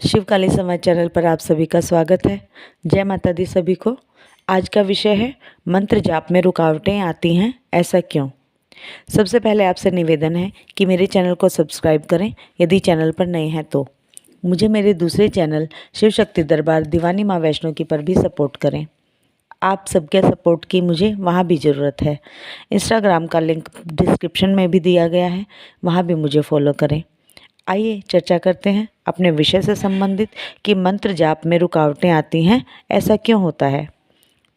शिवकाली समाज चैनल पर आप सभी का स्वागत है। जय माता दी सभी को। आज का विषय है मंत्र जाप में रुकावटें आती हैं, ऐसा क्यों। सबसे पहले आपसे निवेदन है कि मेरे चैनल को सब्सक्राइब करें यदि चैनल पर नए हैं तो। मुझे मेरे दूसरे चैनल शिव शक्ति दरबार दीवानी माँ वैष्णो की पर भी सपोर्ट करें। आप सबके सपोर्ट की मुझे वहाँ भी ज़रूरत है। इंस्टाग्राम का लिंक डिस्क्रिप्शन में भी दिया गया है, वहाँ भी मुझे फॉलो करें। आइए चर्चा करते हैं अपने विषय से संबंधित कि मंत्र जाप में रुकावटें आती हैं, ऐसा क्यों होता है।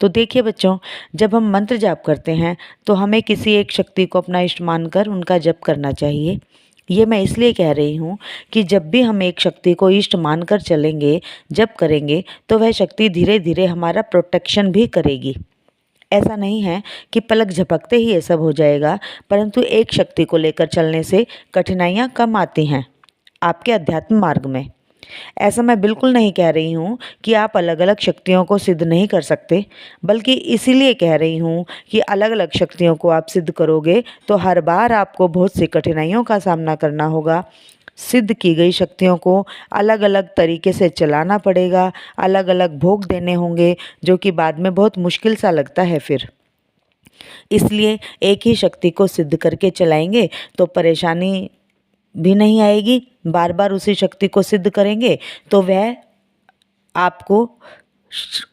तो देखिए बच्चों, जब हम मंत्र जाप करते हैं तो हमें किसी एक शक्ति को अपना इष्ट मानकर उनका जप करना चाहिए। ये मैं इसलिए कह रही हूँ कि जब भी हम एक शक्ति को इष्ट मानकर चलेंगे, जप करेंगे, तो वह शक्ति धीरे धीरे हमारा प्रोटेक्शन भी करेगी। ऐसा नहीं है कि पलक झपकते ही ये सब हो जाएगा, परंतु एक शक्ति को लेकर चलने से कठिनाइयाँ कम आती हैं आपके अध्यात्म मार्ग में। ऐसा मैं बिल्कुल नहीं कह रही हूँ कि आप अलग अलग शक्तियों को सिद्ध नहीं कर सकते, बल्कि इसीलिए कह रही हूँ कि अलग अलग शक्तियों को आप सिद्ध करोगे तो हर बार आपको बहुत सी कठिनाइयों का सामना करना होगा। सिद्ध की गई शक्तियों को अलग अलग तरीके से चलाना पड़ेगा, अलग अलग भोग देने होंगे, जो कि बाद में बहुत मुश्किल सा लगता है फिर। इसलिए एक ही शक्ति को सिद्ध करके चलाएंगे तो परेशानी भी नहीं आएगी। बार बार उसी शक्ति को सिद्ध करेंगे तो वह आपको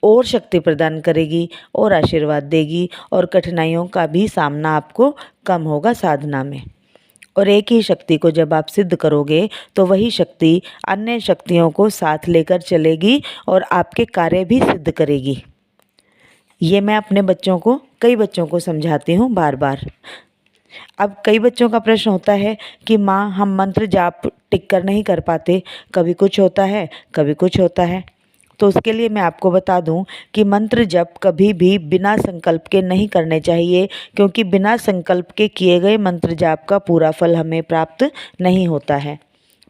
और शक्ति प्रदान करेगी और आशीर्वाद देगी, और कठिनाइयों का भी सामना आपको कम होगा साधना में। और एक ही शक्ति को जब आप सिद्ध करोगे तो वही शक्ति अन्य शक्तियों को साथ लेकर चलेगी और आपके कार्य भी सिद्ध करेगी। ये मैं अपने कई बच्चों को समझाती हूँ बार बार। अब कई बच्चों का प्रश्न होता है कि माँ, हम मंत्र जाप टिक कर नहीं कर पाते, कभी कुछ होता है कभी कुछ होता है। तो उसके लिए मैं आपको बता दूं कि मंत्र जप कभी भी बिना संकल्प के नहीं करने चाहिए, क्योंकि बिना संकल्प के किए गए मंत्र जाप का पूरा फल हमें प्राप्त नहीं होता है।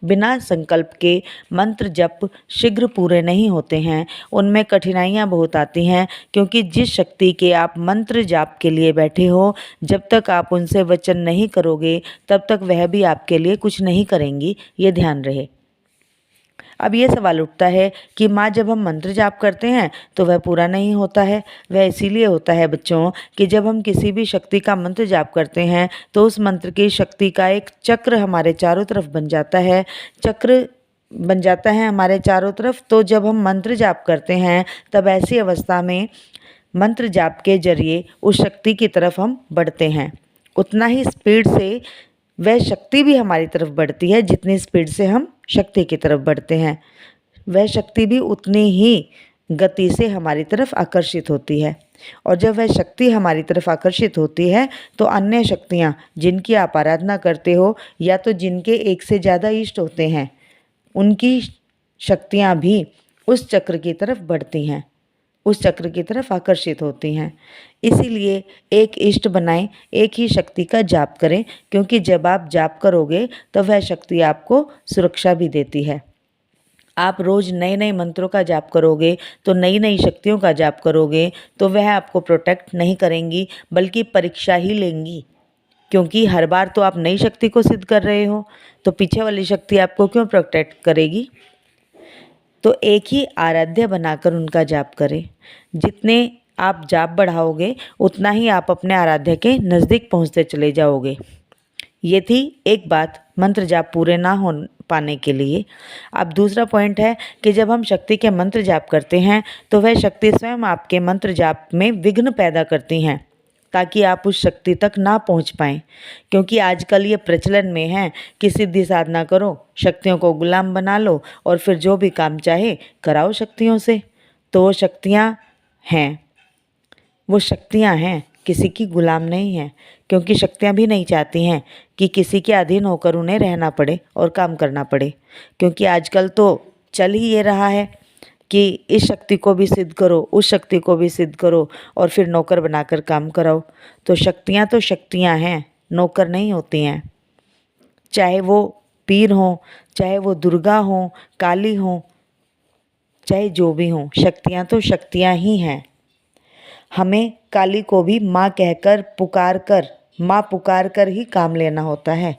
बिना संकल्प के मंत्र जप शीघ्र पूरे नहीं होते हैं, उनमें कठिनाइयाँ बहुत आती हैं, क्योंकि जिस शक्ति के आप मंत्र जाप के लिए बैठे हो, जब तक आप उनसे वचन नहीं करोगे तब तक वह भी आपके लिए कुछ नहीं करेंगी, ये ध्यान रहे। अब ये सवाल उठता है कि माँ, जब हम मंत्र जाप करते हैं तो वह पूरा नहीं होता है। वह इसीलिए होता है बच्चों कि जब हम किसी भी शक्ति का मंत्र जाप करते हैं तो उस मंत्र की शक्ति का एक चक्र हमारे चारों तरफ बन जाता है। चक्र बन जाता है हमारे चारों तरफ। तो जब हम मंत्र जाप करते हैं तब ऐसी अवस्था में मंत्र जाप के जरिए उस शक्ति की तरफ हम बढ़ते हैं। उतना ही स्पीड से वह शक्ति भी हमारी तरफ बढ़ती है, जितनी स्पीड से हम शक्ति की तरफ बढ़ते हैं वह शक्ति भी उतनी ही गति से हमारी तरफ आकर्षित होती है। और जब वह शक्ति हमारी तरफ आकर्षित होती है तो अन्य शक्तियाँ जिनकी आप आराधना करते हो, या तो जिनके एक से ज़्यादा इष्ट होते हैं, उनकी शक्तियाँ भी उस चक्र की तरफ बढ़ती हैं, उस चक्र की तरफ आकर्षित होती हैं। इसीलिए एक इष्ट बनाएं, एक ही शक्ति का जाप करें, क्योंकि जब आप जाप करोगे तो वह शक्ति आपको सुरक्षा भी देती है। आप रोज़ नए नए मंत्रों का जाप करोगे तो नई नई शक्तियों का जाप करोगे तो वह आपको प्रोटेक्ट नहीं करेंगी, बल्कि परीक्षा ही लेंगी। क्योंकि हर बार तो आप नई शक्ति को सिद्ध कर रहे हो, तो पीछे वाली शक्ति आपको क्यों प्रोटेक्ट करेगी। तो एक ही आराध्य बनाकर उनका जाप करें। जितने आप जाप बढ़ाओगे उतना ही आप अपने आराध्य के नज़दीक पहुंचते चले जाओगे। ये थी एक बात मंत्र जाप पूरे ना हो पाने के लिए। अब दूसरा पॉइंट है कि जब हम शक्ति के मंत्र जाप करते हैं तो वह शक्ति स्वयं आपके मंत्र जाप में विघ्न पैदा करती हैं, ताकि आप उस शक्ति तक ना पहुंच पाएं। क्योंकि आजकल ये प्रचलन में है कि सिद्धि साधना करो, शक्तियों को गुलाम बना लो और फिर जो भी काम चाहे कराओ शक्तियों से। तो वो शक्तियाँ हैं, किसी की गुलाम नहीं हैं। क्योंकि शक्तियाँ भी नहीं चाहती हैं कि किसी के अधीन होकर उन्हें रहना पड़े और काम करना पड़े। क्योंकि आजकल तो चल ही ये रहा है कि इस शक्ति को भी सिद्ध करो, उस शक्ति को भी सिद्ध करो और फिर नौकर बनाकर काम कराओ। तो शक्तियाँ हैं, नौकर नहीं होती हैं। चाहे वो पीर हों, चाहे वो दुर्गा हों, काली हों, चाहे जो भी हों, शक्तियाँ तो शक्तियाँ ही हैं। हमें काली को भी माँ कहकर माँ पुकार कर ही काम लेना होता है।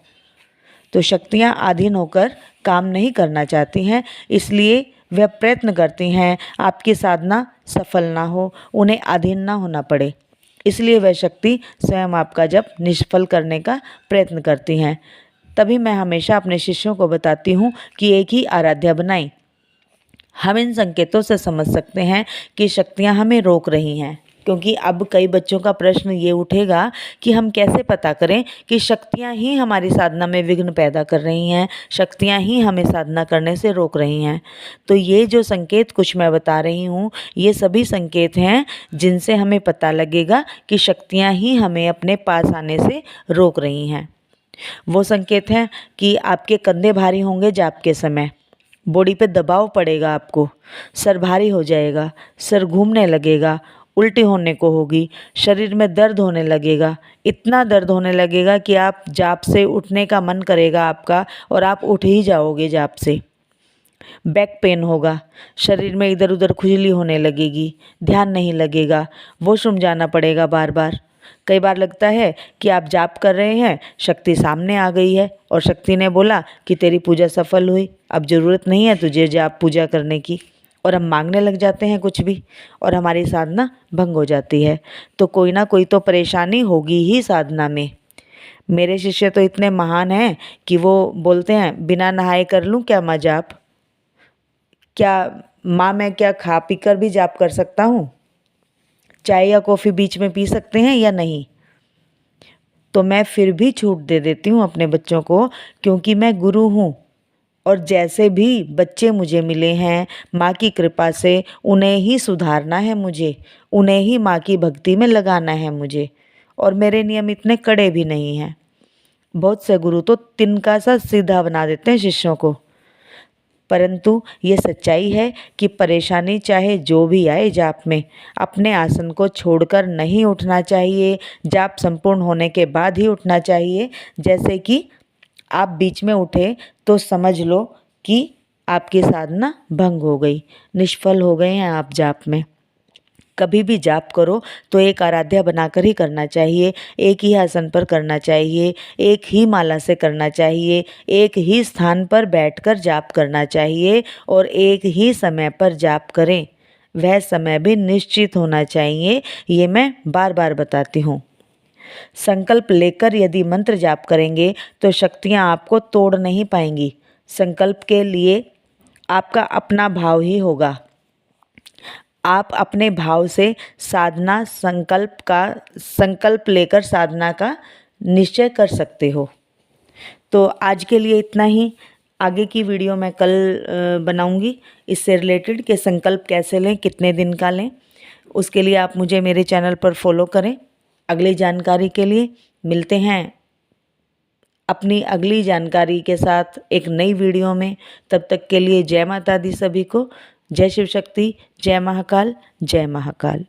तो शक्तियाँ अधीन होकर काम नहीं करना चाहती हैं, इसलिए वह प्रयत्न करती हैं आपकी साधना सफल ना हो, उन्हें अधीन ना होना पड़े। इसलिए वह शक्ति स्वयं आपका जप निष्फल करने का प्रयत्न करती हैं। तभी मैं हमेशा अपने शिष्यों को बताती हूँ कि एक ही आराध्या बनाएं। हम इन संकेतों से समझ सकते हैं कि शक्तियाँ हमें रोक रही हैं, क्योंकि अब कई बच्चों का प्रश्न ये उठेगा कि हम कैसे पता करें कि शक्तियाँ ही हमारी साधना में विघ्न पैदा कर रही हैं, शक्तियाँ ही हमें साधना करने से रोक रही हैं। तो ये जो संकेत कुछ मैं बता रही हूँ, ये सभी संकेत हैं जिनसे हमें पता लगेगा कि शक्तियाँ ही हमें अपने पास आने से रोक रही हैं। वो संकेत हैं कि आपके कंधे भारी होंगे जाप के समय, बॉडी पे दबाव पड़ेगा, आपको सर भारी हो जाएगा, सर घूमने लगेगा, उल्टी होने को होगी, शरीर में दर्द होने लगेगा, इतना दर्द होने लगेगा कि आप जाप से उठने का मन करेगा आपका और आप उठ ही जाओगे जाप से। बैक पेन होगा, शरीर में इधर उधर खुजली होने लगेगी, ध्यान नहीं लगेगा, वॉशरूम जाना पड़ेगा बार बार। कई बार लगता है कि आप जाप कर रहे हैं, शक्ति सामने आ गई है और शक्ति ने बोला कि तेरी पूजा सफल हुई, अब ज़रूरत नहीं है तुझे जाप पूजा करने की, और हम मांगने लग जाते हैं कुछ भी और हमारी साधना भंग हो जाती है। तो कोई ना कोई तो परेशानी होगी ही साधना में। मेरे शिष्य तो इतने महान हैं कि वो बोलते हैं बिना नहाए कर लूँ क्या मैं जाप? क्या माँ मैं क्या खा पी कर भी जाप कर सकता हूँ? चाय या कॉफ़ी बीच में पी सकते हैं या नहीं? तो मैं फिर भी छूट दे देती हूँ अपने बच्चों को, क्योंकि मैं गुरु हूँ और जैसे भी बच्चे मुझे मिले हैं माँ की कृपा से, उन्हें ही सुधारना है मुझे, उन्हें ही माँ की भक्ति में लगाना है मुझे। और मेरे नियम इतने कड़े भी नहीं हैं। बहुत से गुरु तो तिनका सा सीधा बना देते हैं शिष्यों को। परंतु ये सच्चाई है कि परेशानी चाहे जो भी आए जाप में, अपने आसन को छोड़कर नहीं उठना चाहिए। जाप संपूर्ण होने के बाद ही उठना चाहिए। जैसे कि आप बीच में उठे तो समझ लो कि आपकी साधना भंग हो गई, निष्फल हो गए हैं आप जाप में। कभी भी जाप करो तो एक आराध्या बनाकर ही करना चाहिए, एक ही आसन पर करना चाहिए, एक ही माला से करना चाहिए, एक ही स्थान पर बैठकर जाप करना चाहिए और एक ही समय पर जाप करें। वह समय भी निश्चित होना चाहिए, ये मैं बार बार बताती हूँ। संकल्प लेकर यदि मंत्र जाप करेंगे तो शक्तियाँ आपको तोड़ नहीं पाएंगी। संकल्प के लिए आपका अपना भाव ही होगा। आप अपने भाव से साधना संकल्प लेकर साधना का निश्चय कर सकते हो। तो आज के लिए इतना ही। आगे की वीडियो मैं कल बनाऊंगी इससे रिलेटेड कि संकल्प कैसे लें, कितने दिन का लें। उसके लिए आप मुझे मेरे चैनल पर फॉलो करें। अगली जानकारी के लिए मिलते हैं अपनी अगली जानकारी के साथ एक नई वीडियो में। तब तक के लिए जय माता दी सभी को। जय शिव शक्ति, जय महाकाल, जय महाकाल।